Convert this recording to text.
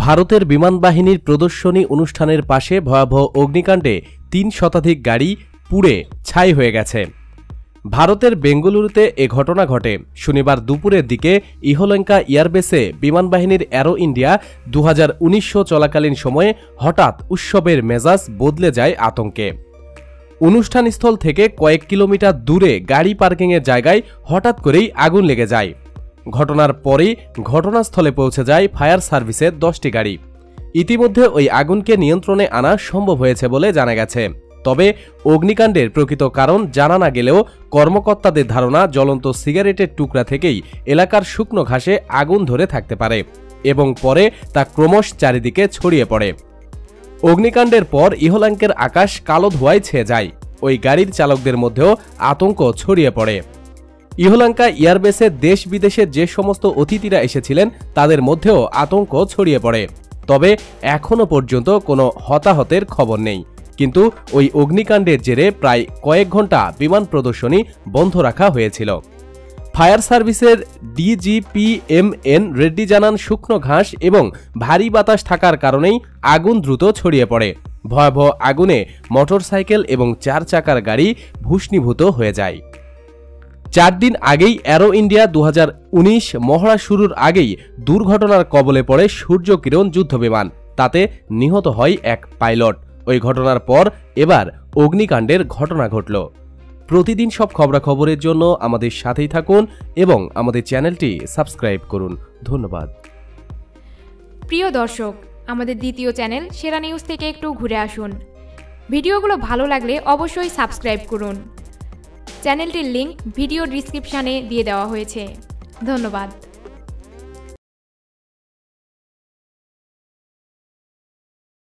ভারতের বিমান বাহিনীর প্রদর্শনী অনুষ্ঠানের পাশে ভয়াবহ অগ্নিকাণ্ডে ৩ শতাধিক গাড়ি পুড়ে ছাই হয়ে গেছে। ভারতের বেঙ্গালুরুতে এ ঘটনা ঘটে শনিবার দুপুরের দিকে। ইহলঙ্কা এয়ারবেসে বিমান বাহিনীর অ্যারো ইন্ডিয়া 2019 চলাকালীন সময়ে হঠাৎ উৎসবের মেজাজ বদলে যায় আতঙ্কে। অনুষ্ঠানস্থল থেকে কয়েক কিলোমিটার দূরে গাড়ি পার্কিংয়ের জায়গায় হঠাৎ করেই আগুন লেগে যায়। ঘটনার পরেই ঘটনাস্থলে পৌঁছে যায় ফায়ার সার্ভিসের 10টি গাড়ি। ইতিমধ্যে ওই আগুনকে নিয়ন্ত্রণে আনা সম্ভব হয়েছে বলে জানা গেছে। তবে অগ্নিকাণ্ডের প্রকৃত কারণ জানা না গেলেও কর্মকর্তাদের ধারণা জ্বলন্ত সিগারেটের টুকরা থেকেই এলাকার শুকনো ঘাসে আগুন ধরে থাকতে পারে এবং পরে তা ক্রমশ চারিদিকে ছড়িয়ে পড়ে। অগ্নিকাণ্ডের পর ইহলঙ্কের আকাশ কালো ধোঁয়ায় ছেয়ে যায়। ওই গাড়ির চালকদের মধ্যেও আতঙ্ক ছড়িয়ে পড়ে। ইহলঙ্কা এয়ারবেসে দেশ বিদেশের যে সমস্ত অতিথিরা এসেছিলেন তাদের মধ্যেও আতঙ্ক ছড়িয়ে পড়ে। তবে এখনও পর্যন্ত কোনো হতাহতের খবর নেই। কিন্তু ওই অগ্নিকাণ্ডের জেরে প্রায় কয়েক ঘন্টা বিমান প্রদর্শনী বন্ধ রাখা হয়েছিল। ফায়ার সার্ভিসের DGPMN রেড্ডি জানান, শুকনো ঘাস এবং ভারী বাতাস থাকার কারণেই আগুন দ্রুত ছড়িয়ে পড়ে। ভয়াবহ আগুনে মোটরসাইকেল এবং 4 চাকার গাড়ি ভূষ্ণীভূত হয়ে যায়। 4 দিন আগেই অ্যারো ইন্ডিয়া 2019 মহড়া শুরুর আগেই দুর্ঘটনার কবলে পড়ে সূর্যকিরণ যুদ্ধবিমান। তাতে নিহত হয় এক পাইলট। ওই ঘটনার পর এবার অগ্নিকাণ্ডের ঘটনা ঘটল। প্রতিদিন সব খবরাখবরের জন্য আমাদের সাথেই থাকুন এবং আমাদের চ্যানেলটি সাবস্ক্রাইব করুন। ধন্যবাদ। প্রিয় দর্শক, আমাদের দ্বিতীয় চ্যানেল সেরা নিউজ থেকে একটু ঘুরে আসুন। ভিডিওগুলো ভালো লাগলে অবশ্যই সাবস্ক্রাইব করুন। চ্যানেলটির লিংক ভিডিও ডিসক্রিপশনে দিয়ে দেওয়া হয়েছে। ধন্যবাদ।